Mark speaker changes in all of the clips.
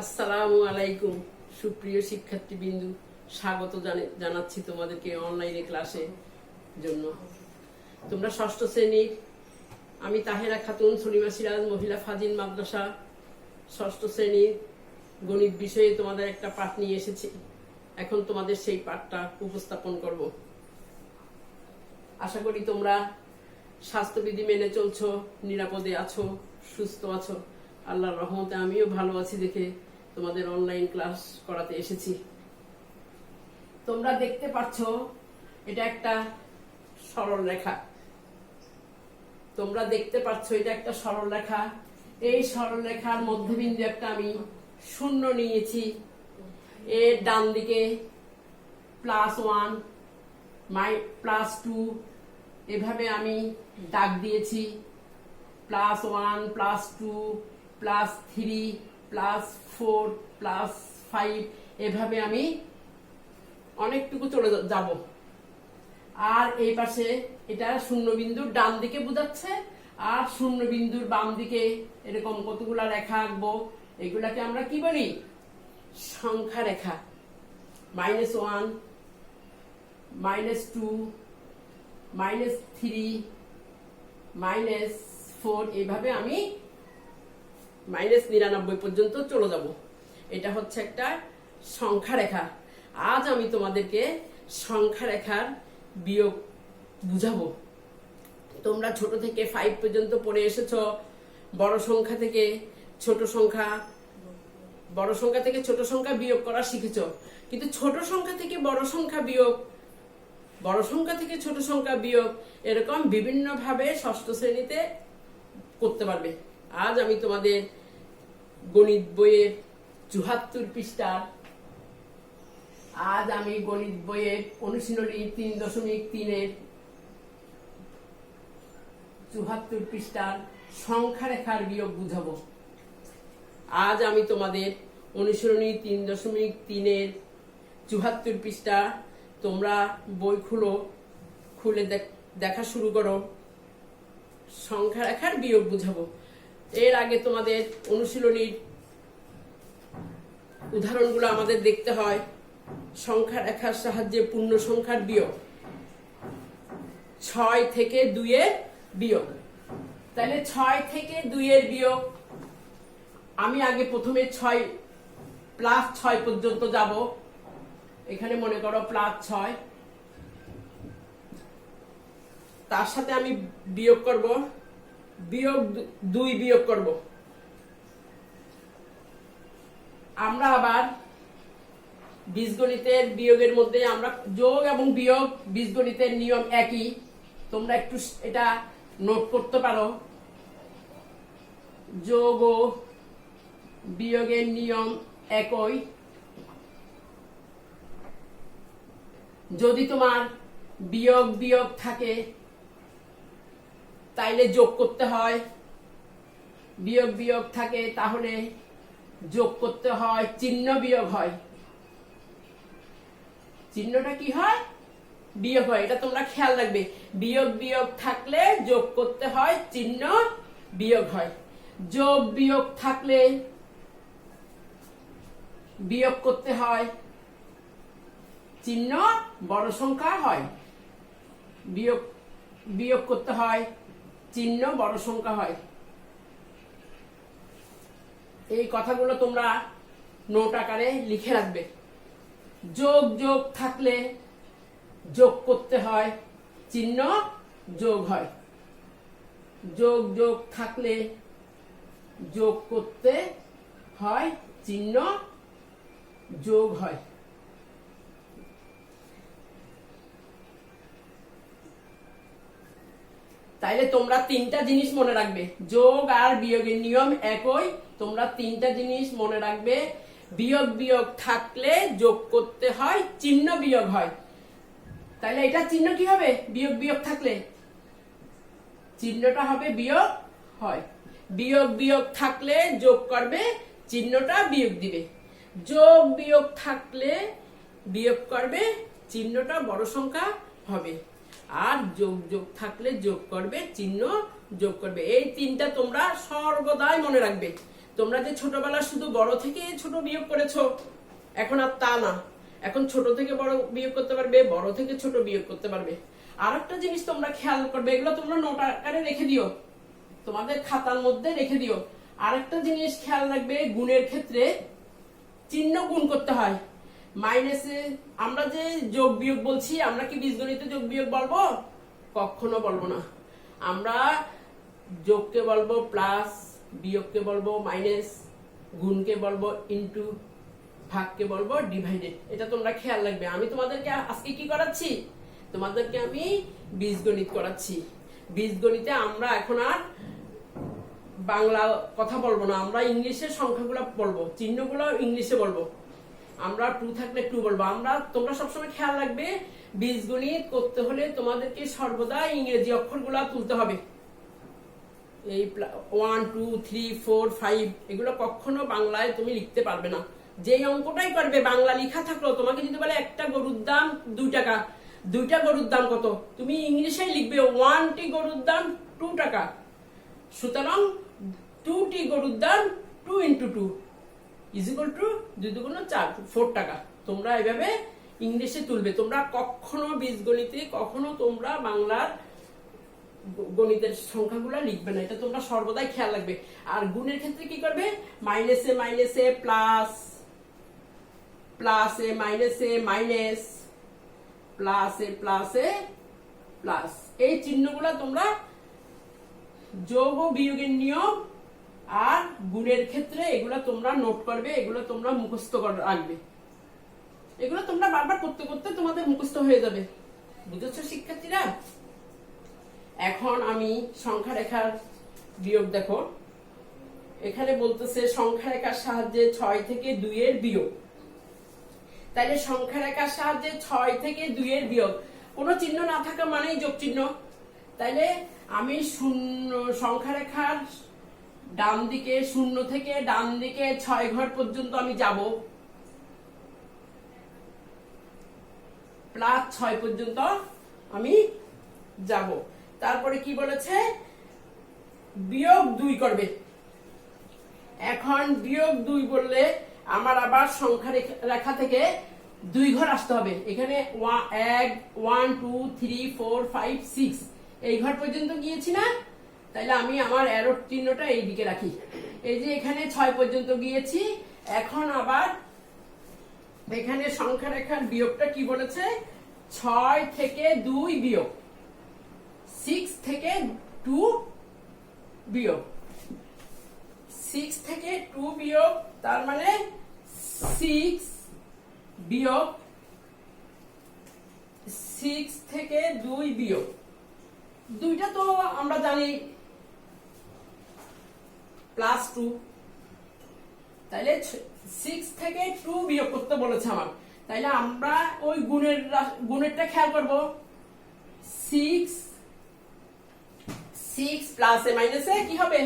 Speaker 1: আসসালামু আলাইকুম সুপ্রিয় শিক্ষার্থীবৃন্দু, স্বাগত জানাচ্ছি তোমাদেরকে অনলাইনে ক্লাসে জন্য। তোমরা ষষ্ঠ শ্রেণীর, আমি তাহেরা খাতুন, সলিমা সিরাজ মহিলা ফাজিল মাদ্রাসা, ষষ্ঠ শ্রেণীর গণিত বিষয়ে তোমাদের একটা পাঠ নিয়ে এসেছি। এখন তোমাদের সেই পাঠটা উপস্থাপন করব। আশা করি তোমরা স্বাস্থ্যবিধি মেনে চলছো, নিরাপদে আছো, সুস্থ আছো। আল্লাহর রহমতে আমিও ভালো আছি দেখে তোমাদের অনলাইন ক্লাস করাতে এসেছি। তোমরা দেখতে পাচ্ছ এটা একটা সরল রেখা। তোমরা দেখতে পাচ্ছ এটা একটা সরল রেখা। এই সরল রেখার মধ্যবিন্দু একটা আমি শূন্য নিয়েছি। এর ডান দিকে +1 +2 এভাবে আমি দাগ দিয়েছি। +1 +2 +3 +4 +5 এভাবে আমি অনেকটুকু চলে যাব। আর এই পাশে এটা শূন্য বিন্দুর ডান দিকে বোঝাচ্ছে, আর শূন্য বিন্দুর বাম দিকে এরকম কতগুলা রেখা আঁকবো। এগুলাকে আমরা কি বলি? সংখ্যা রেখা। -1 -2 -3 -4 এভাবে আমি -99 পর্যন্ত চলে যাব। এটা হচ্ছে একটা সংখ্যা রেখা। আজ আমি তোমাদেরকে সংখ্যা রেখার বিয়োগ বুঝাবো। তোমরা ছোট থেকে 5 পর্যন্ত পড়ে এসেছো। বড় সংখ্যা থেকে ছোট সংখ্যা, বড় সংখ্যা থেকে ছোট সংখ্যা বিয়োগ করা শিখেছো, কিন্তু ছোট সংখ্যা থেকে বড় সংখ্যা বিয়োগ, বড় সংখ্যা থেকে ছোট সংখ্যা বিয়োগ এরকম বিভিন্ন ভাবে ষষ্ঠ শ্রেণীতে করতে পারবে। আজ আমি তোমাদের গণিত বইয়ের ৭৪ পৃষ্ঠা, আজ আমি গণিত বইয়ের অনুশীলনী ৩.৩ এর ৭৪ পৃষ্ঠার সংখ্যা রেখার বিয়োগ বুঝাবো। আজ আমি তোমাদের অনুশীলনী ৩.৩ এর ৭৪ পৃষ্ঠা, তোমরা বই খুলে দেখা শুরু করো। সংখ্যা রেখার বিয়োগ বুঝাবো। এর আগে তোমাদের অনুশীলনীর উদাহরণগুলো আমাদের দেখতে হয়। সংখ্যা রেখার সাহায্যে পূর্ণ সংখ্যার বিয়োগ, 6 থেকে 2 এর বিয়োগ। তাহলে 6 থেকে 2 এর বিয়োগ আমি আগে প্রথমে 6 +6 পর্যন্ত যাব। এখানে মনে করো +6, তার সাথে আমি বিয়োগ করব, -2 বিয়োগ করব। আমরা আবার বীজগণিতের বিয়োগের মধ্যে আমরা যোগ এবং বিয়োগ, বীজগণিতের নিয়ম একই। তোমরা একটু এটা নোট করতে পারো। যোগ ও বিয়োগের নিয়ম একই। যদি তোমার বিয়োগ বিয়োগ থাকে তাইলে যোগ করতে হয়, বিয়োগ বিয়োগ থাকে তাহলে যোগ করতে হয়, চিহ্ন বিয়োগ হয়। চিহ্নটা কি হয়? বিয়োগ হয়। এটা তোমরা খেয়াল রাখবে। বিয়োগ বিয়োগ থাকলে যোগ করতে হয়, চিহ্ন বিয়োগ হয়। যোগ বিয়োগ থাকলে বিয়োগ করতে হয়, চিহ্ন বড় সংখ্যা হয়। বিয়োগ বিয়োগ করতে হয়, চিহ্ন বড় সংখ্যা হয়। এই কথাগুলো তোমরা নোট আকারে লিখে রাখবে। যোগ যোগ থাকলে যোগ করতে হয়, চিহ্ন যোগ হয়। যোগ যোগ থাকলে যোগ করতে হয়, চিহ্ন যোগ হয়। তাইলে তোমরা 3টা জিনিস মনে রাখবে। যোগ আর বিয়োগের নিয়ম একই। তোমরা 3টা জিনিস মনে রাখবে। বিয়োগ বিয়োগ থাকলে যোগ করতে হয়, চিহ্ন বিয়োগ হয়। তাইলে এটা চিহ্ন কি হবে? বিয়োগ বিয়োগ থাকলে চিহ্নটা হবে বিয়োগ হয়। বিয়োগ বিয়োগ থাকলে যোগ করবে, চিহ্নটা বিয়োগ দিবে। যোগ বিয়োগ থাকলে বিয়োগ করবে, চিহ্নটা বড় সংখ্যা হবে। আর যোগ যোগ থাকলে যোগ করবে, চিহ্ন যোগ করবে। এই 3টা তোমরা সর্বদাই মনে রাখবে। তোমরা যে ছোটবেলা শুধু বড় থেকে ছোট বিয়োগ করেছো, এখন আর তা না। এখন ছোট থেকে বড় বিয়োগ করতে পারবে, বড় থেকে ছোট বিয়োগ করতে পারবে। আর একটা জিনিস তোমরা খেয়াল করবে, এগুলো তোমরা নোট আকারে রেখে দিও, তোমাদের খাতার মধ্যে রেখে দিও। আর একটা জিনিস খেয়াল রাখবে, গুণের ক্ষেত্রে চিহ্ন গুণ করতে হয়। মাইনাসে আমরা যে যোগ বিয়োগ বলছি, আমরা কি বীজগণিতে যোগ বিয়োগ বলবো? কখনো বলবো না। আমরা যোগকে বলবো প্লাস, বিয়োগকে বলবো মাইনাস, গুণকে বলবো ইনটু, ভাগকে বলবো ডিভাইডেড। এটা তোমরা খেয়াল রাখবে। আমি তোমাদেরকে আজকে কি করাচ্ছি? তোমাদেরকে আমি বীজগণিত করাচ্ছি। বীজগণিতে আমরা এখন আর বাংলা কথা বলবো না, আমরা ইংলিশের সংখ্যাগুলো বলবো, চিহ্নগুলো ইংলিশে বলবো। আমরা 2 থাকলে 2 বলবো। তোমরা সবসময় খেয়াল রাখবে, বীজগণিত করতে হলে তোমাদেরকে সর্বদা ইংরেজি অক্ষরগুলো তুলতে হবে। এই 1 2 3 4 5 এগুলো কখনো বাংলায় তুমি লিখতে পারবে না। যেই অঙ্কটাই করবে বাংলা লেখা থাকলো, তোমাকে যদি বলে একটা গরুর দাম 2 টাকা, 2টা গরুর দাম কত, তুমি ইংলিশেই লিখবে 1টি গরুর দাম 2 টাকা। সুতরাং 2টি গরুর দাম 2 × 2 = 2 × 2 = 4, 4 টাকা। তোমরা এইভাবে ইংলিশে তুলবে। তোমরা কখনো বীজগণিতে কখনো তোমরা বাংলার গণিতের সংখ্যাগুলো লিখবে না, এটা তোমরা সর্বদাই খেয়াল রাখবে। আর গুণের ক্ষেত্রে কি করবে? মাইনাসে মাইনাসে প্লাস, প্লাসে মাইনাসে মাইনাস, প্লাসে প্লাসে প্লাস। এই চিহ্নগুলো তোমরা যোগ ও বিয়োগের নিয়ম আর গুণের ক্ষেত্রে এগুলো তোমরা নোট করবে, এগুলো তোমরা মুখস্থ করে রাখবে। এগুলো তোমরা বারবার করতে করতে তোমাদের মুখস্থ হয়ে যাবে। বুঝেছো শিক্ষার্থীরা? এখন আমি সংখ্যা রেখার বিয়োগ দেখো। এখানে বলতেছে সংখ্যা রেখার সাহায্যে 6 থেকে 2 এর বিয়োগ। তাইলে সংখ্যা রেখার সাহায্যে 6 থেকে 2 এর বিয়োগ, কোনো চিহ্ন না থাকা মানেই যোগ চিহ্ন। তাইলে আমি সংখ্যা রেখার ডান দিকে 0 থেকে ডান দিকে 6 ঘর পর্যন্ত আমি যাব, +6 পর্যন্ত আমি যাব। তারপরে কি বলেছে? বিয়োগ 2 করবে। এখন বিয়োগ 2 বললে আমার আবার সংখ্যা রেখা থেকে 2 ঘর আসতে হবে। এখানে 1 2 3 4 5 6 এই ঘর পর্যন্ত গিয়েছি না? তাইলে আমি আমার অ্যারোর চিহ্নটা এই দিকে রাখি। এই যে এখানে 6 পর্যন্ত গিয়েছি। এখন আবার এখানে সংখ্যা রেখার বিয়োগটা কি বলেছে? 6 থেকে 2 বিয়োগ, 6 থেকে 2 বিয়োগ, 6 থেকে 2 বিয়োগ, তার মানে 6 বিয়োগ 6 থেকে 2 বিয়োগ। 2টা তো আমরা জানি +2। তাইলে 6 থেকে 2 বিয়োগ করতে বলেছে আমার। তাইলে আমরা ওই গুণেরটা খেয়াল করব। 6 প্লাসে মাইনাসে কি হবে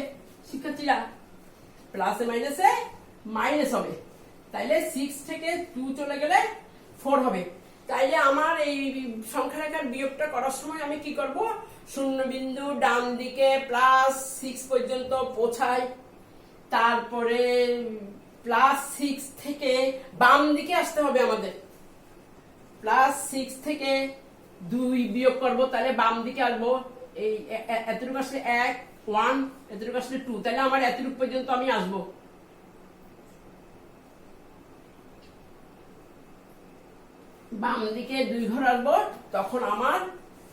Speaker 1: শিক্ষার্থীরা? প্লাসে মাইনাসে মাইনাস হবে। তাইলে 6 থেকে 2 চলে গেলে 4 হবে। তাইলে আমার এই সংখ্যা রেখার বিয়োগটা করার সময় আমি কি করব? শূন্য বিন্দু ডান দিকে +6 পর্যন্ত পৌঁছাই, তারপরে +6 থেকে বাম দিকে আসতে হবে আমাদের। +6 থেকে 2 বিয়োগ করব, তাহলে বাম দিকে আসবো। এই এতটুকু আসলে 1 1, এতটুকু আসলে 2, তাহলে আমার এতটুকু পর্যন্ত আমি আসবো। বাম দিকে 2 ঘর আসবো, তখন আমার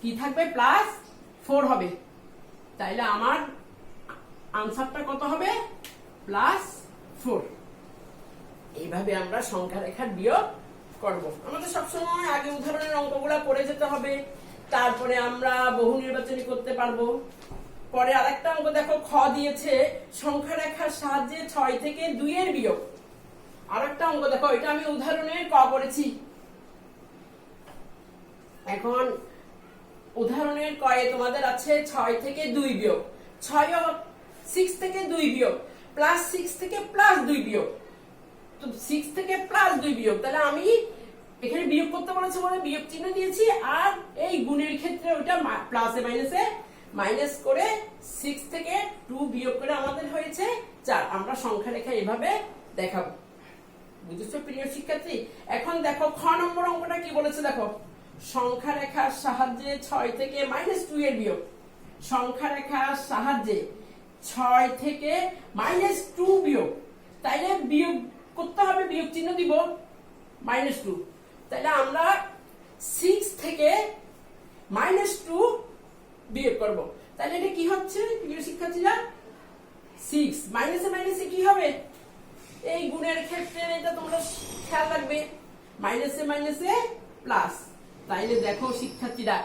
Speaker 1: কি থাকবে? +4 হবে। তাইলে আমার আনসারটা কত হবে? +4। এইভাবে আমরা সংখ্যা রেখার বিয়োগ করব। আমাদের সবসময় আগে উদাহরণের অঙ্কগুলা করে যেতে হবে, তারপরে আমরা বহু নির্বাচনী করতে পারবো। পরে আরেকটা অঙ্ক দেখো, খ দিয়েছে সংখ্যা রেখার সাহায্যে 6 থেকে 2 এর বিয়োগ। আরেকটা অঙ্ক দেখো, এটা আমি উদাহরণের ক করেছি। এখন উদাহরণের কয়ে তোমাদের আছে 6 থেকে 2 বিয়োগ, 6 থেকে 2 বিয়োগ, +6 থেকে +2 বিয়োগ। তো 6 থেকে +2 বিয়োগ, তাহলে আমি এখানে বিয়োগ করতে বলেছে বলে বিয়োগ চিহ্ন দিয়েছি। আর এই গুণের ক্ষেত্রে ওইটা প্লাসে মাইনাসে মাইনাস করে 6 থেকে 2 বিয়োগ করে আমাদের হয়েছে 4। আমরা সংখ্যা রেখা এভাবে দেখাবো। বুঝেছো প্রিয় শিক্ষার্থী? এখন দেখো খ নম্বর অঙ্কটা কি বলেছে দেখো, সংখ্যা রেখার সাহায্যে 6 থেকে -2 এর বিয়োগ। সংখ্যা রেখার সাহায্যে 6 থেকে -2 বিয়োগ, তাইলে বিয়োগ করতে হবে, বিয়োগ চিহ্ন দিব -2। তাইলে আমরা 6 থেকে -2 বিয়োগ করব। তাহলে এটা কি হচ্ছে প্রিয় শিক্ষার্থীরা? 6 মাইনাসে মাইনাসে কি হবে? এই গুণের ক্ষেত্রে এটা তোমরা খেয়াল রাখবে, মাইনাসে মাইনাসে প্লাস। তাইলে দেখো শিক্ষার্থীরা,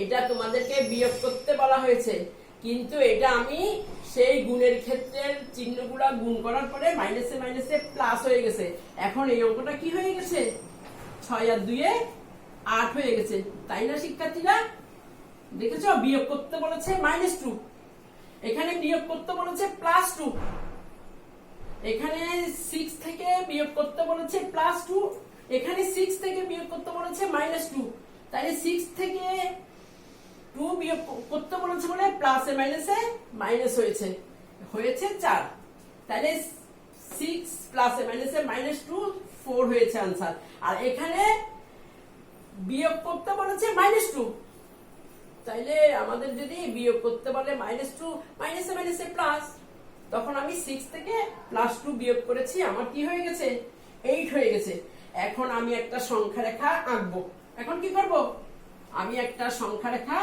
Speaker 1: এটা তোমাদেরকে বিয়োগ করতে বলা হয়েছে, কিন্তু এটা আমি সেই গুণের ক্ষেত্রের চিহ্নগুলা গুণ করার পরে মাইনাসে মাইনাসে প্লাস হয়ে গেছে। এখন এই অঙ্কটা কি হয়ে গেছে? 6 আর 2 8 হয়ে গেছে, তাই না শিক্ষার্থীরা? দেখেছো, বিয়োগ করতে বলেছে -2, এখানে বিয়োগ করতে বলেছে +2, এখানে 6 থেকে বিয়োগ করতে বলেছে +2, এখানে 6 থেকে বিয়োগ করতে বলেছে -2। তাহলে 6 থেকে 2 বিয়োগ করতে বলেছে বলে প্লাসে মাইনাসে মাইনাস হয়েছে 4। তাহলে 6 প্লাসে মাইনাসে -2 4 হয়েছে आंसर। আর এখানে বিয়োগ করতে বলেছে -2, তাইলে আমাদের যদি বিয়োগ করতে বলে -2 মাইনাসে মাইনাসে প্লাস, তখন আমি 6 থেকে +2 বিয়োগ করেছি, আমার কি হয়ে গেছে? 8 হয়ে গেছে। এখন আমি একটা সংখ্যা রেখা আঁকবো। এখন কি করব? আমি একটা সংখ্যা রেখা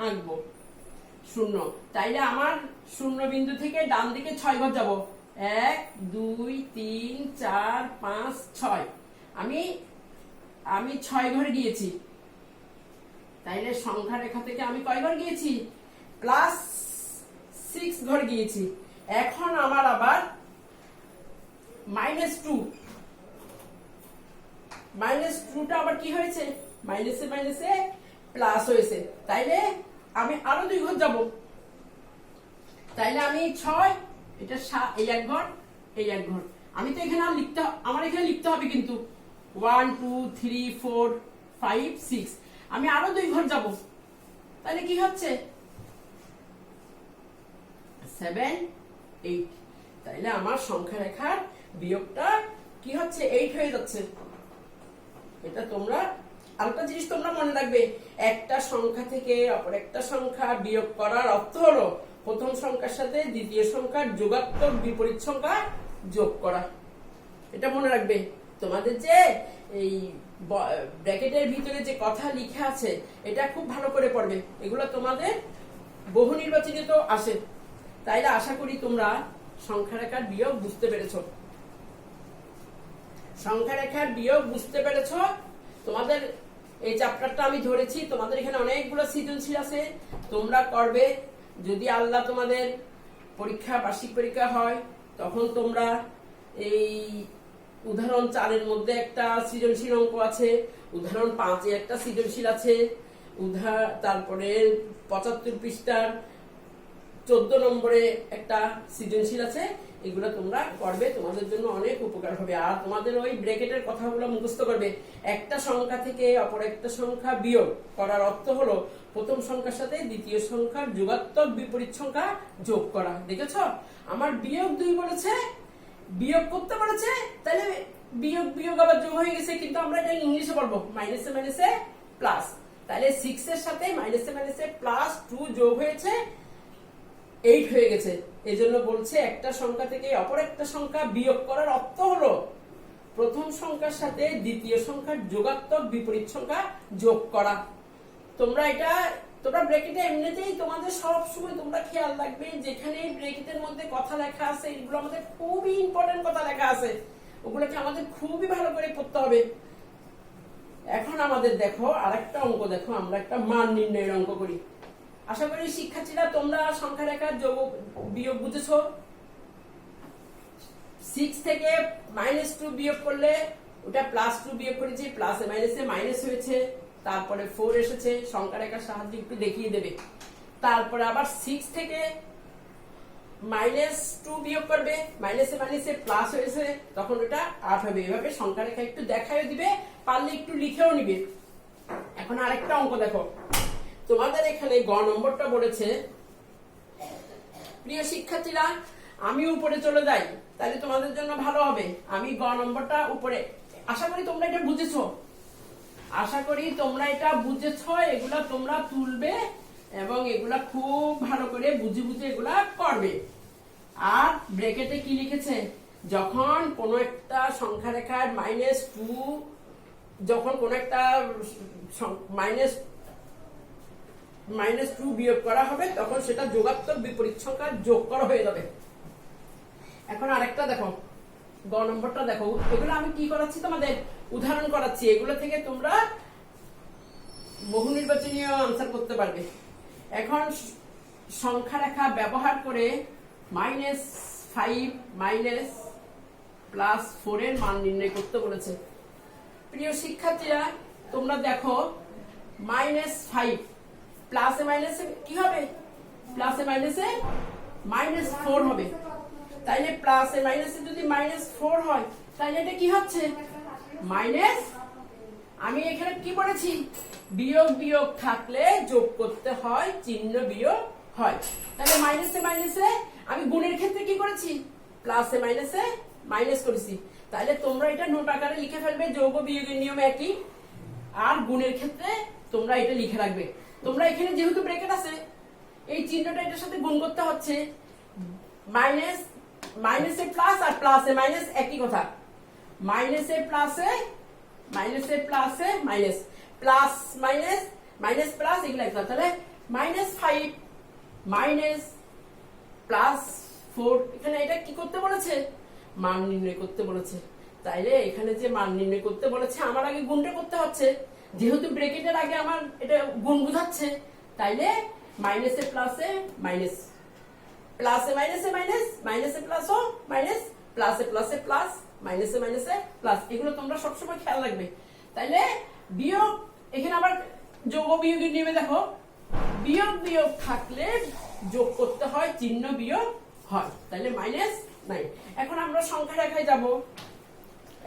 Speaker 1: আঁকবো, 0। তাইলে আমার 0 বিন্দু থেকে ডান দিকে 6 ঘর যাব, 1 2 3 4 5 6। আমি 6 ঘর গিয়েছি। তাইলে সংখ্যা রেখা থেকে আমি কয় ঘর গিয়েছি? +6 ঘর গিয়েছি। এখন আমার আবার -2টা আবার কি হয়েছে? মাইনাসে মাইনাসে প্লাস হয়েছে। তাইলে আমি আরো 2 ঘর যাব। তাইলে আমি 6, এটা 7, এই 1 ঘর, এই 1 ঘর। আমি তো এখানে আমার এখানে লিখতে হবে কিন্তু 1 2 3 4 5 6। আমি আরো 2 ঘর যাব। তাহলে কি হচ্ছে? 7 8। তাইলে আমার সংখ্যা রেখার বিয়োগটা কি হচ্ছে? 8 হয়ে যাচ্ছে। এটা তোমরা আরেকটা জিনিস তোমরা মনে রাখবে, একটা সংখ্যা থেকে অপর একটা সংখ্যা বিয়োগ করার অর্থ হলো প্রথম সংখ্যার সাথে দ্বিতীয় সংখ্যার যোগাত্মক বিপরীত সংখ্যা যোগ করা। এটা মনে রাখবে। তোমাদের যে এই ব্র্যাকেটের ভিতরে যে কথা লেখা আছে, এটা খুব ভালো করে পড়বে। এগুলো তোমাদের বহু নির্বাচনে তো আসে। তাইলে আশা করি তোমরা সংখ্যা রেখার বিয়োগ বুঝতে পেরেছো। সংখ্যা রেখার বিয়োগ বুঝতে পেরেছো। তোমাদের এই চ্যাপ্টারটা আমি ধরেছি, তোমাদের এখানে অনেকগুলো সৃজনশীল আছে, তোমরা করবে। যদি আল্লাহ তোমাদের পরীক্ষা, বার্ষিক পরীক্ষা হয়, তখন তোমরা এই উদাহরণ 4 মধ্যে একটা সৃজনশীল অঙ্ক আছে, উদাহরণ 5 একটা সৃজনশীল আছে, তারপরে 75 পৃষ্ঠার 14 নম্বরে একটা সৃজনশীল আছে। এগুলো তোমরা করবে, তোমাদের জন্য অনেক উপকার হবে। আর তোমাদের ওই ব্র্যাকেটের কথাগুলো মুখস্থ করবে। একটা সংখ্যা থেকে অপর একটা সংখ্যা বিয়োগ করার অর্থ হলো প্রথম সংখ্যার সাথে দ্বিতীয় সংখ্যার যোগাত্মক বিপরীত সংখ্যা যোগ করা। দেখেছো, আমার বিয়োগ 2 বলেছে, বিয়োগ করতে বলেছে, তাহলে বিয়োগ বিয়োগ আবার যোগ হয়ে গেছে, কিন্তু আমরা এটা ইংলিশে পড়বো মাইনাসে মাইনাসে প্লাস। তাহলে 6 এর সাথে মাইনাসে মাইনাসে +2 যোগ হয়েছে 8 হয়ে গেছে। এজন্য বলছে একটা সংখ্যা থেকে অপর একটা সংখ্যা বিয়োগ করার অর্থ হলো প্রথম সংখ্যার সাথে দ্বিতীয় সংখ্যার যোগাত্মক বিপরীত সংখ্যা যোগ করা। তোমরা ব্র্যাকেটে এমনিতেই তোমাদের সব সময় তোমরা খেয়াল রাখবে, যেখানে ব্র্যাকেটের মধ্যে কথা লেখা আছে, এগুলো আমাদের খুবই ইম্পর্টেন্ট কথা লেখা আছে, ওগুলোকে আমাদের খুবই ভালো করে পড়তে হবে। এখন আমাদের দেখো আরেকটা অঙ্ক, দেখো আমরা একটা মান নির্ণয়ের অঙ্ক করি। আশা করি শিক্ষার্থীরা তোমরা সংখ্যা রেখার যোগ বিয়োগ বুঝেছো। 6 থেকে -2 বিয়োগ করলে ওটা +2 বিয়োগ করেছি, প্লাসে মাইনাসে মাইনাস হয়েছে, তারপরে 4 এসেছে। সংখ্যা রেখার সাহায্যে একটু দেখিয়ে দেবে। তারপরে আবার 6 থেকে -2 বিয়োগ করবে, মাইনাসে মাইনাসে প্লাস হয়েছে, তখন ওটা 8 হবে। এভাবে সংখ্যা রেখা একটু দেখাও দিবে, পারলে একটু লিখেও নিবে। এখন আরেকটা অঙ্ক দেখো, তোমাদের এখানে গ নম্বরটা বলেছে প্রিয় শিক্ষার্থীরা, আমি উপরে চলে যাই, তাহলে তোমাদের জন্য ভালো হবে। আমি গ নম্বরটা উপরে, আশা করি তোমরা এটা বুঝেছো, আশা করি তোমরা এটা বুঝেছো। এগুলা তোমরা তুলবে এবং এগুলা খুব ভালো করে বুঝে বুঝে এগুলা করবে। আর ব্র্যাকেটে কি লিখেছে, যখন কোন একটা সংখ্যা রেখার -2, যখন কোন একটা -2 বিয়োগ করা হবে তখন সেটা যোগাত্মক বিপরীত সংখ্যার যোগ করা হয়ে যাবে। এখন আরেকটা দেখো, গ নম্বরটা দেখো। এগুলো আমি কি করাচ্ছি, তোমাদের উদাহরণ করাচ্ছি। এগুলো থেকে তোমরা বহু নির্বাচনীয় আনসার করতে পারবে। এখন সংখ্যা রেখা ব্যবহার করে -5 +4 এর মান নির্ণয় করতে বলেছে। প্রিয় শিক্ষার্থীরা, তোমরা দেখো -5 প্লাসে মাইনাসে কি হবে, প্লাসে মাইনাসে -4 হবে। তাইলে প্লাসে মাইনাসে যদি -4 হয় তাইলে এটা কি হচ্ছে, মাইনাস। আমি এখানে কি বলেছি, বিয়োগ বিয়োগ থাকলে যোগ করতে হয়, চিহ্ন বিয়োগ হয়। তাহলে মাইনাসে মাইনাসে আমি গুণের ক্ষেত্রে কি করেছি, প্লাসে মাইনাসে মাইনাস করেছি। তাহলে তোমরা এটা নোট আকারে লিখে ফেলবে, যোগ ও বিয়োগের নিয়ম একই। আর গুণের ক্ষেত্রে তোমরা এটা লিখে রাখবে। তোমরা এখানে যেহেতু ব্র্যাকেট আছে, এই চিহ্নটা এটার সাথে গুণ করতে হচ্ছে। মাইনাসে প্লাস আর প্লাসে মাইনাস একই কথা। মাইনাসে প্লাসে minus, plus minus, minus plus, এগুলো একদম। তাহলে -5 +4, এখানে এটা কি করতে বলেছে, মান নির্ণয় করতে বলেছে। তাইলে এখানে যে মান নির্ণয় করতে বলেছে, আমার আগে গুণটা করতে হচ্ছে। যেহেতু ব্র্যাকেটের আগে আমার এটা গুণ বোঝাচ্ছে, তাইলে মাইনাসে প্লাসে মাইনাস, প্লাসে মাইনাসে মাইনাস, মাইনাসে প্লাসও মাইনাস, প্লাসে প্লাসে প্লাস, মাইনাসে মাইনাসে প্লাস। এগুলো তোমরা সবসময় খেয়াল রাখবে। তাইলে বিয়োগ, এখানে আবার যোগ বিয়োগের নিয়মে দেখো, বিয়োগ বিয়োগ থাকলে যোগ করতে হয়, চিহ্ন বিয়োগ হয়। তাইলে -9। এখন আমরা সংখ্যা রেখায় যাব।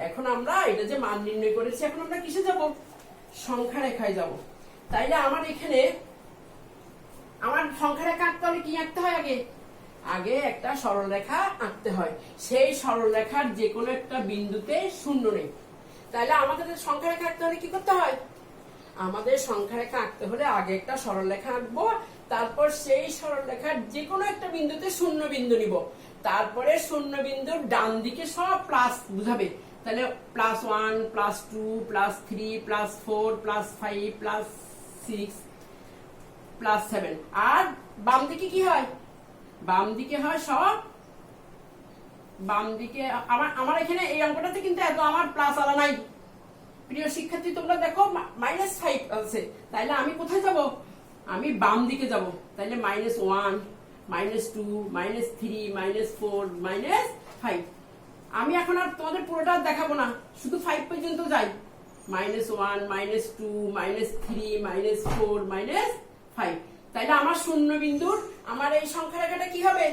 Speaker 1: এখন আমরা এটা যে মান নির্ণয় করেছি, এখন আমরা কিসে যাব, সংখ্যা রেখায় যাব। তাইলে আমার এখানে আমার সংখ্যা রেখা আঁকতে হলে কি আঁকতে হয়, আগে একটা সরল রেখা আঁকতে হয়। সেই সরল রেখার যে কোনো একটা বিন্দুতে শূন্য নেই। তাহলে আমাদের সংখ্যা রেখা আঁকতে হলে কি করতে হয়, আমাদের সংখ্যা রেখা আঁকতে হলে আগে একটা সরল রেখা আঁকবো, তারপর সেই সরল রেখার যে কোনো একটা বিন্দুতে শূন্য বিন্দু নিব, তারপরে শূন্য বিন্দুর ডান দিকে সব প্লাস বুঝাবে। তাহলে +1 +2 +3 +4 +5 +6 +7। আর বাম দিকে কি হয়, বাম দিকে হয় সব, বাম দিকে আমার এখানে এই অঙ্কটাতে কিন্তু এত আমার প্লাস আলা নাই। প্রিয় শিক্ষার্থী, তোমরা দেখো -5 আছে, তাইলে আমি কোথায় যাব, আমি বাম দিকে যাব। তাইলে -1 -2 -3 -4 -5। আমি এখন আর তোমাদের পুরোটা দেখাবো না, শুধু 5 পর্যন্ত যাই। -1 -2 -3 -4 -5। তাইলে আমার শূন্য বিন্দুর, আমার এই সংখ্যা রেখাটা কি হবে,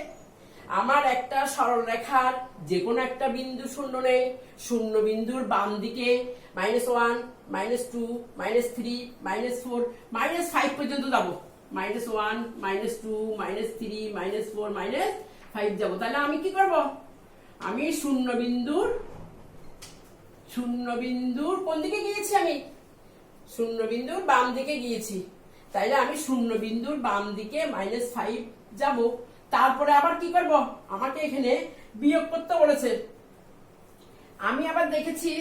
Speaker 1: আমার একটা সরল রেখার যে কোনো একটা বিন্দু শূন্য নেই, শূন্য বিন্দুর বাম দিকে -1 -2 -3 -4 -5 পর্যন্ত যাব। -1 -2 -3 -4 -5 যাব। তাহলে আমি কি করব, আমি শূন্য বিন্দুর কোন দিকে গিয়েছি, আমি শূন্য বিন্দুর বাম দিকে গিয়েছি। তাইলে আমি শূন্য বিন্দুর বাম দিকে -5 যাব। তারপরে আবার কি করব, আমাকে এখানে বিয়োগ করতে বলেছে। আমি আবার দেখেছি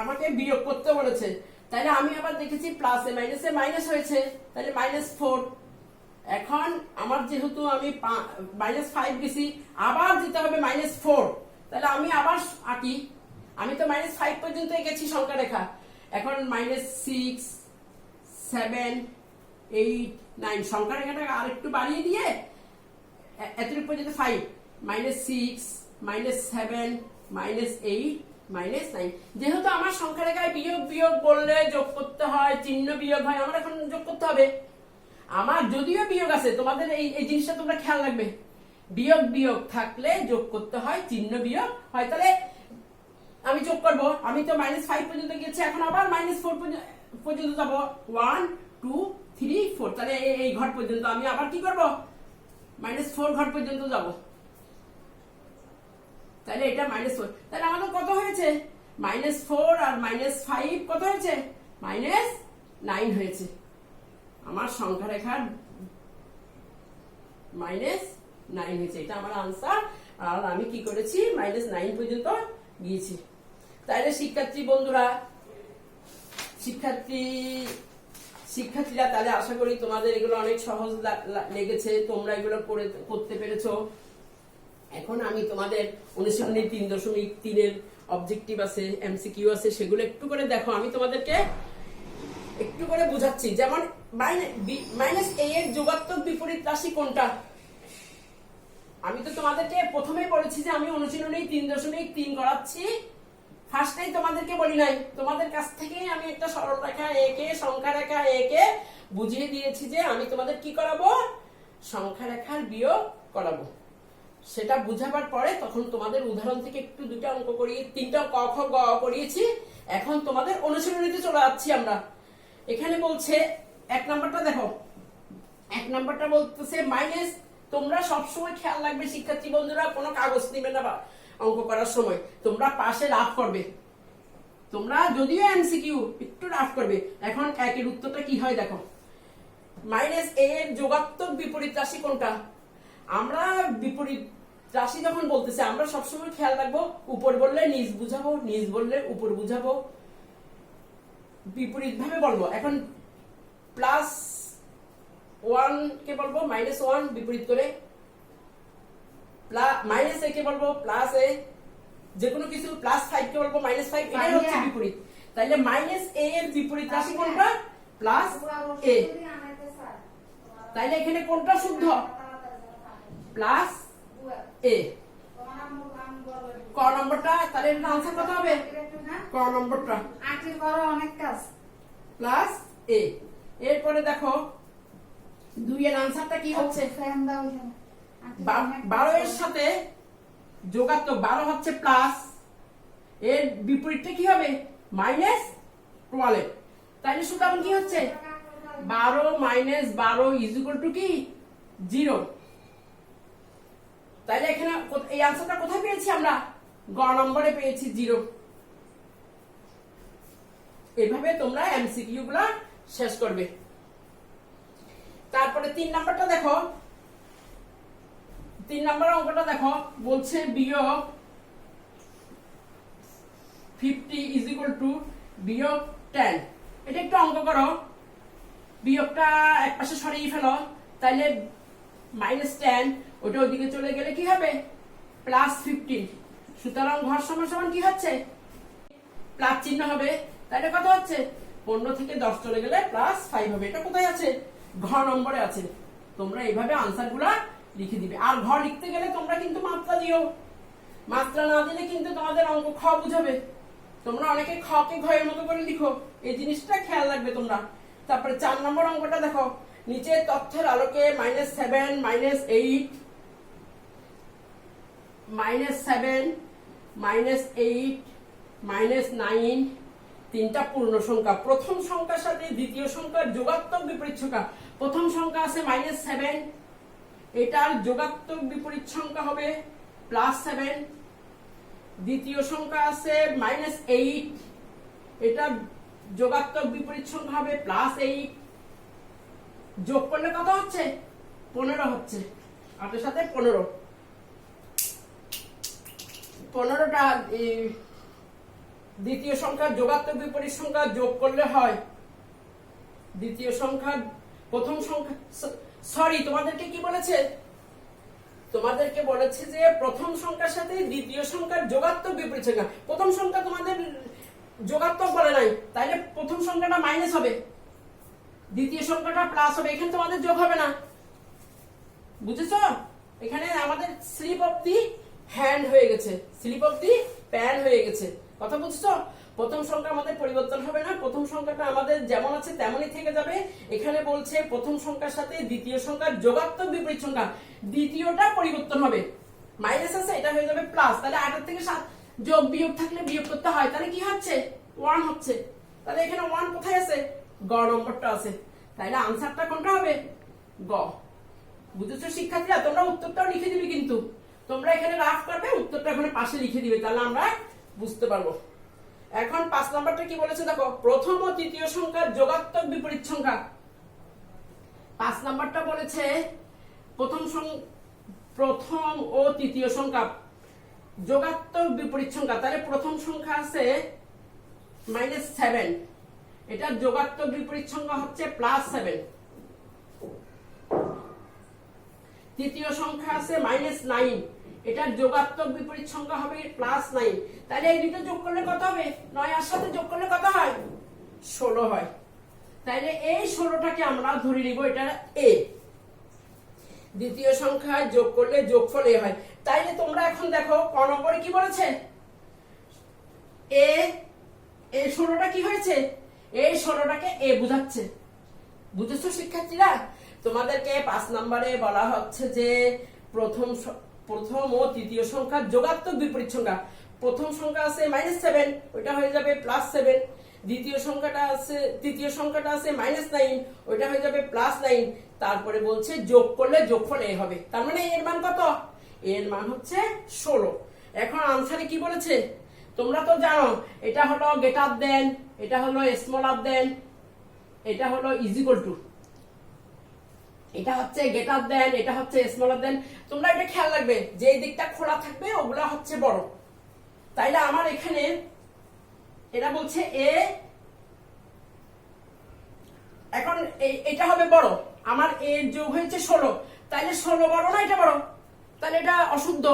Speaker 1: আমাকে বিয়োগ করতে বলেছে, তাইলে আমি আবার দেখেছি প্লাসে মাইনাসে মাইনাস হয়েছে, তাহলে -4। এখন আমার যেহেতু আমি -5 গেছি, আবার যেতে হবে -4। তাহলে আমি আবার আঁকি, আমি তো -5 পর্যন্ত গেছি সংখ্যা রেখা। এখন -6 7 8 9 সংখ্যা রেখাটা আর একটু বাড়িয়ে দিয়ে এতটুকু পর্যন্ত 5 -6 -7 -8 -9। যেহেতু আমার সংখ্যা রেখায় বিয়োগ বিয়োগ বললে যোগ করতে হয়, চিহ্ন বিয়োগ হয়, আমার এখন যোগ করতে হবে। আমার যদিও বিয়োগ আছে, তোমাদের এই জিনিসটা তোমরা খেয়াল রাখবে, বিয়োগ বিয়োগ থাকলে যোগ করতে হয়, চিহ্ন বিয়োগ হয়। তাহলে আমি যোগ করব, আমি তো -5 পর্যন্ত গেছি, এখন আবার -4 পর্যন্ত যাব। 1 2 3 4, তাহলে এই ঘর পর্যন্ত আমি আবার কি করব, -4 ঘর পর্যন্ত যাব। তাহলে এটা -4, তাহলে আমাদের কত হয়েছে, -4 আর -5 কত হয়েছে, -9 হয়েছে। আমার সংখ্যা রেখার -9 হয়েছে, এটা আমার আনসার। আর আমি কি করেছি, -9 পর্যন্ত গিয়েছি। তাহলে শিক্ষার্থী বন্ধুরা, শিক্ষার্থীরা, তাহলে আশা করি তোমাদের এগুলো অনেক সহজ লেগেছে, তোমরা এগুলো করতে পেরেছো। এখন আমি তোমাদের অনুশীলনী 3.3 এর অবজেক্টিভ আছে, এমসিকিউ আছে, সেগুলো একটু করে দেখো। আমি তোমাদেরকে একটু করে বুঝাচ্ছি। যেমন -a এর যোগাত্মক বিপরীত রাশি কোনটা? আমি তো তোমাদেরকে প্রথমেই বলেছি যে আমি অনুশীলনী 3.3 করাচ্ছি, ফার্স্টেই তোমাদেরকে বলি নাই, তোমাদের কাছ থেকেই আমি একটা সরল রেখা এঁকে, সংখ্যা রেখা এঁকে বুঝিয়ে দিয়েছি যে আমি তোমাদের কি করাবো, সংখ্যা রেখার বিয়োগ করাবো। সেটা বুঝাবার পরে তখন তোমাদের উদাহরণ থেকে একটু 2টা অঙ্ক করিয়ে 3টা ক খ গ করিয়েছি। এখন তোমাদের অনুশীলনীতে চলে যাচ্ছি আমরা। এখানে বলছে 1 নাম্বারটা দেখো, 1 নাম্বারটা বলতেছে মাইনাস। তোমরা সবসময় খেয়াল রাখবে শিক্ষার্থী বন্ধুরা, কোনো কাগজ নিবে না বা অঙ্ক করার সময়, তোমরা পাশে রাফ করবে। তোমরা যদিও এমসিকিউ একটু রাফ করবে। এখন 1 এর উত্তরটা কি হয় দেখো, -a এর যোগাত্মক বিপরীত রাশি কোনটা? আমরা বিপরীত রাশি যখন বলতেছি আমরা সবসময় খেয়াল রাখবো, উপর বললে নিচ বুঝাবো, নিচ বললে উপর বুঝাবো, বিপরীত ভাবে বলবো। এখন +1 কে বলবো -1 বিপরীত করে, -a কে বলবো +a, যে কোনো কিছু +5 কে বলবো -5, এটাই হচ্ছে বিপরীত। তাহলে -a এর বিপরীত রাশি কোনটা, +a। তাহলে এখানে কোনটা শুদ্ধ, +a। ক নম্বরটা, তাহলে এর আনসার কত হবে, ক নম্বরটা +a। এরপরে দেখো 2 এর আনসারটা কি হচ্ছে, 12 এর সাথে যোগাত্মক, 12 হচ্ছে প্লাস, এর বিপরীতটা কি হবে, -12। তাহলে সুতরাং কি হচ্ছে, 12 - 12 = কি, 0। তাহলে এখানে এই আনসারটা কোথায় পেয়েছি আমরা, গ নম্বরে পেয়েছি 0। এভাবে তোমরা এমসিকিউ গুলা শেষ করবে। তারপরে 3 নাম্বারটা দেখো, 3 নাম্বার অঙ্কটা দেখো, বলছে বিয়োগ 50 = -10। এটা একটু অঙ্ক করো, বিয়োগটা একপাশে সরিয়ে ফেলো, তাহলে -10 ওটা ওইদিকে চলে গেলে কি হবে, +15। সুতরাং ঘর সমান কি হচ্ছে, প্লাস চিহ্ন হবে। তাহলে কত হচ্ছে, 15 থেকে 10 চলে গেলে +5 হবে। এটা কোথায় আছে, ঘ নম্বরে আছে। তোমরা এইভাবে আনসার গুলা লিখে দিবে। আর ঘর লিখতে গেলে তোমরা কিন্তু মাত্রা দিও, মাত্রা না দিলে কিন্তু তোমাদের অঙ্ক খ বুঝাবে। তোমরা অনেকে খ কে ঘ এর মতো করে লিখো, এই জিনিসটা খেয়াল রাখবে তোমরা। তারপরে 4 নম্বর অঙ্কটা দেখো, নিচে তথ্যের আলোকে -7 -8 -7 -8 -9 তিনটা পূর্ণ সংখ্যা। প্রথম সংখ্যার সাথে দ্বিতীয় সংখ্যার যোগাত্মক বিপরীত সংখ্যা। প্রথম সংখ্যা আছে -7, এটার যোগাত্মক বিপরীত সংখ্যা হবে +7। দ্বিতীয় সংখ্যা আছে -8, এটা যোগাত্মক বিপরীত সংখ্যা হবে +8। যোগ করলে কত হচ্ছে, 15 হচ্ছে। 8 এর সাথে 15, 15টা দ্বিতীয় সংখ্যার যোগাত্মক বিপরীত সংখ্যা যোগ করলে হয় দ্বিতীয় সংখ্যা প্রথম সংখ্যা। সরি, তোমাদেরকে কি বলেছে, তোমাদেরকে বলেছে যে প্রথম সংখ্যার সাথে দ্বিতীয় সংখ্যার যোগাত্মক বিপরীত সংখ্যা। প্রথম সংখ্যা তোমাদের যোগাত্মক বলে নাই, তাইলে প্রথম সংখ্যাটা মাইনাস হবে, দ্বিতীয় সংখ্যাটা প্লাস হবে। এখানে তোমাদের যোগ হবে না, বুঝেছো? এখানে আমাদের স্লিপ অফ দি হ্যান্ড হয়ে গেছে, স্লিপ অফ দি প্যান হয়ে গেছে। কথা বুঝছো? প্রথম সংখ্যা আমাদের পরিবর্তন হবে না, প্রথম সংখ্যাটা আমাদের যেমন আছে তেমনই থেকে যাবে। এখানে বলছে প্রথম সংখ্যার সাথে দ্বিতীয় সংখ্যার যোগাত্মক বিপরীত সংখ্যা, দ্বিতীয়টা পরিবর্তন হবে। মাইনাস আছে, এটা হয়ে যাবে প্লাস। তাহলে 8 থেকে 7 যোগ বিয়োগ থাকলে বিয়োগ করতে হয়, তাহলে কি হচ্ছে, 1 হচ্ছে। তাহলে এখানে 1 কোথায় আছে, গ নম্বরটা আছে। তাইলে আনসারটা কোনটা হবে? গ। বুঝেছো শিক্ষার্থীরা? তোমরা উত্তরটাও লিখে দিবে, কিন্তু তোমরা এখানে রাফ করবে, উত্তরটা এখানে পাশে লিখে দিবে, তাহলে আমরা বুঝতে পারবো। এখন 5 নাম্বারটা কি বলেছে দেখো, প্রথম ও তৃতীয় সংখ্যার যোগাত্মক বিপরীত সংখ্যা। 5 নাম্বারটা বলেছে প্রথম ও তৃতীয় সংখ্যা যোগাত্মক বিপরীত সংখ্যা। তাহলে প্রথম সংখ্যা আছে -7, এটা যোগাত্মক বিপরীত সংখ্যা হচ্ছে +7। তৃতীয় সংখ্যা আছে -9, এটার যোগাত্মক বিপরীত সংখ্যা হবে +9। তাহলে এই দুটো যোগ করলে কত হবে? 9 এর সাথে যোগ করলে কত হয়? 16 হয়। তাহলে এই 16টাকে আমরা ধরে নিব এটা a। দ্বিতীয় সংখ্যা যোগ করলে যোগফল a হয়। তাইলে তোমরা এখন দেখো ক নম্বরে কি বলেছে, এই 16টা কি হয়েছে? এই 16টাকে a বুঝাচ্ছে। বুঝেছো শিক্ষার্থীরা? তোমাদেরকে 5 নম্বরে বলা হচ্ছে যে প্রথম ও তৃতীয় সংখ্যার যোগাত্মক বিপরীত সংখ্যা। প্রথম সংখ্যা আছে -7, ওইটা হয়ে যাবে +7। তৃতীয় সংখ্যাটা আছে -9, ওইটা হয়ে যাবে +9। তারপরে বলছে যোগ করলে যোগফল a হবে। তার মানে এর মান কত? এর মান হচ্ছে 16। এখন আনসারে কি বলেছে তোমরা তো জানো, এটা হলো গ্রেটার দেন, এটা হলো স্মলার দেন, এটা হলো ইজিক্যাল টু। এটা হচ্ছে গ্রেটার দেন, এটা হচ্ছে স্মলার দেন। তোমরা এটা খেয়াল রাখবে, যে দিকটা খোলা থাকবে ওগুলা হচ্ছে বড়। তাইলে আমার এখানে এটা বলছে a, এখন এটা হবে বড়, আমার a যোগ হয়েছে 16। তাইলে 16 বড় না এটা বড়? তাহলে এটা অশুদ্ধ।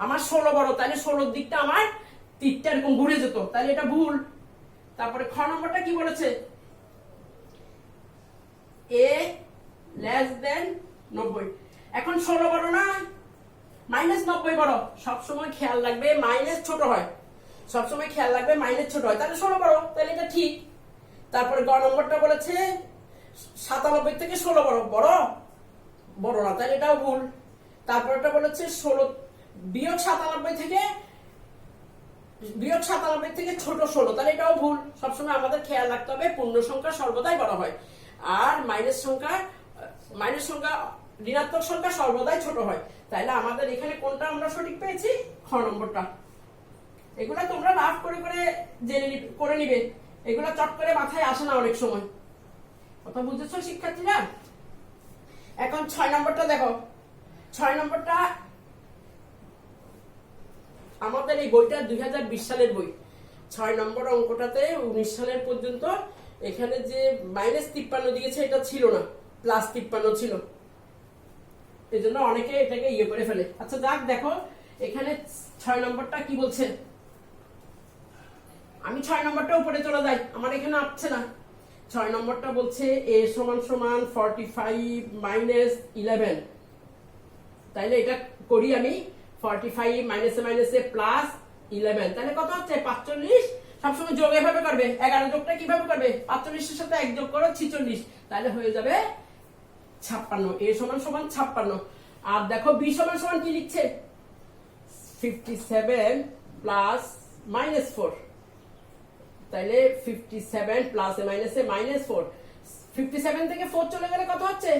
Speaker 1: আমার 16 বড়, তাহলে 16 দিকটা আমার তীরটা এরকম ঘুরে যেত, তাহলে এটা ভুল। তারপরে খ নম্বরটা কি বলেছে, a < 90। এখন 16 বড় না -90 বড়? সবসময় খেয়াল রাখবে মাইনাস ছোট হয়, সবসময় খেয়াল রাখবে মাইনাস ছোট হয়। তাহলে 16 বড়, তাহলে এটা ঠিক। তারপরে গ নম্বরটা বলেছে 97 থেকে 16 বড়, বড় না, তাহলে এটাও ভুল। তারপরটা বলেছে 16 বিয়োগ 97 থেকে ছোট 16, তাহলে এটাও ভুল। সবসময় আমাদের খেয়াল রাখতে হবে পূর্ণ সংখ্যা সর্বদাই বড় হয়, আর ঋণাত্মক সংখ্যা সর্বদাই ছোট হয়। তাহলে আমাদের এখানে কোনটা আমরা সঠিক পেয়েছি? খ নম্বরটা। এগুলা তোমরা রাফ করে করে নিবে, এগুলা চট করে মাথায় আসে না অনেক সময়। কথা বুঝেছো শিক্ষার্থীরা? এখন 6 নম্বরটা দেখো। 6 নম্বরটা আমাদের এই বইটা 2020 সালের বই। 6 নম্বর অঙ্কটাতে 19 সালের পর্যন্ত এখানে যে -53 দিয়েছে এটা ছিল না, +53 ছিল। এই জন্য অনেকে এটাকে করে ফেলে। আচ্ছা যাক, দেখো এখানে 6 নম্বরটা কি বলছে। আমি 6 নম্বরটা উপরে চলে যাই, আমার এখানে আসছে না। 6 নম্বরটা বলছে a = 45 - 11। তাইলে এটা করি আমি, 45 -11 তাহলে কত হচ্ছে? 45। সবসময় যোগ এভাবে করবে, 11 যোগটা কিভাবে করবে? 45 এর সাথে 1 যোগ করো 46, তাহলে হয়ে যাবে 56। a = 56। আর দেখো b = কি লিখছে? 57 + -4। তাইলে 57 + -4, 57 থেকে 4 চলে গেলে কত হচ্ছে?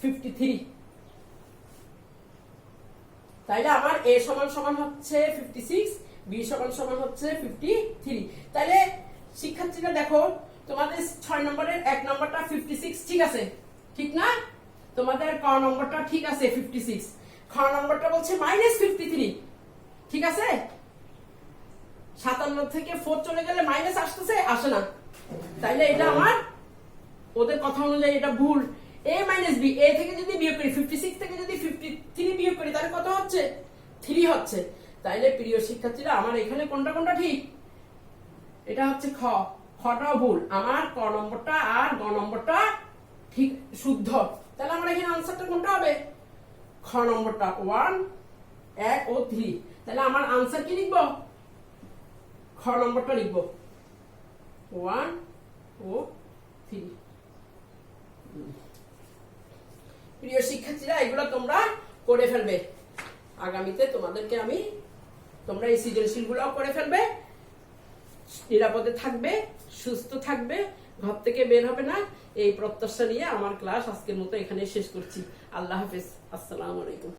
Speaker 1: 53। তাইলে আমার a = হচ্ছে 56, b = হচ্ছে 53। তাইলে শিক্ষার্থীরা দেখো, তোমাদের 6 নম্বরের 1 নম্বরটা 56 ঠিক আছে, ঠিক না? তোমাদের ক নম্বরটা ঠিক আছে 56, খ নম্বরটা বলছে -53, ঠিক আছে? 57 থেকে 4 চলে গেলে মাইনাস আসতেছে, আসে না। তাইলে এটা আমার ওদের কথা অনুযায়ী এটা ভুল। a - b, a থেকে যদি বিয়োগ করি, 56 থেকে যদি 53 বিয়োগ করি, তাহলে কত হচ্ছে? 3 হচ্ছে। তাইলে প্রিয় শিক্ষার্থীরা, আমার এখানে কোনটা ঠিক? এটা হচ্ছে খ, খটাও ভুল। আমার ক নম্বরটা আর গ নম্বরটা ঠিক শুদ্ধ। তাহলে আমার এখানে আনসারটা কোনটা হবে? খ নম্বরটা, 1 ও 3। তাহলে আমার আনসার কি লিখবো? খ নম্বরটা লিখবো, 1 ও 3। প্রিয় শিক্ষার্থীরা, এগুলো তোমরা করে ফেলবে। আগামীতে তোমাদেরকে তোমরা এই সৃজনশীলগুলোও করে ফেলবে। নিরাপদে থাকবে, সুস্থ থাকবে, ঘর থেকে বের হবে না। এই প্রত্যাশা নিয়ে আমার ক্লাস আজকের মতো এখানে শেষ করছি। আল্লাহ হাফেজ, আসসালামু আলাইকুম।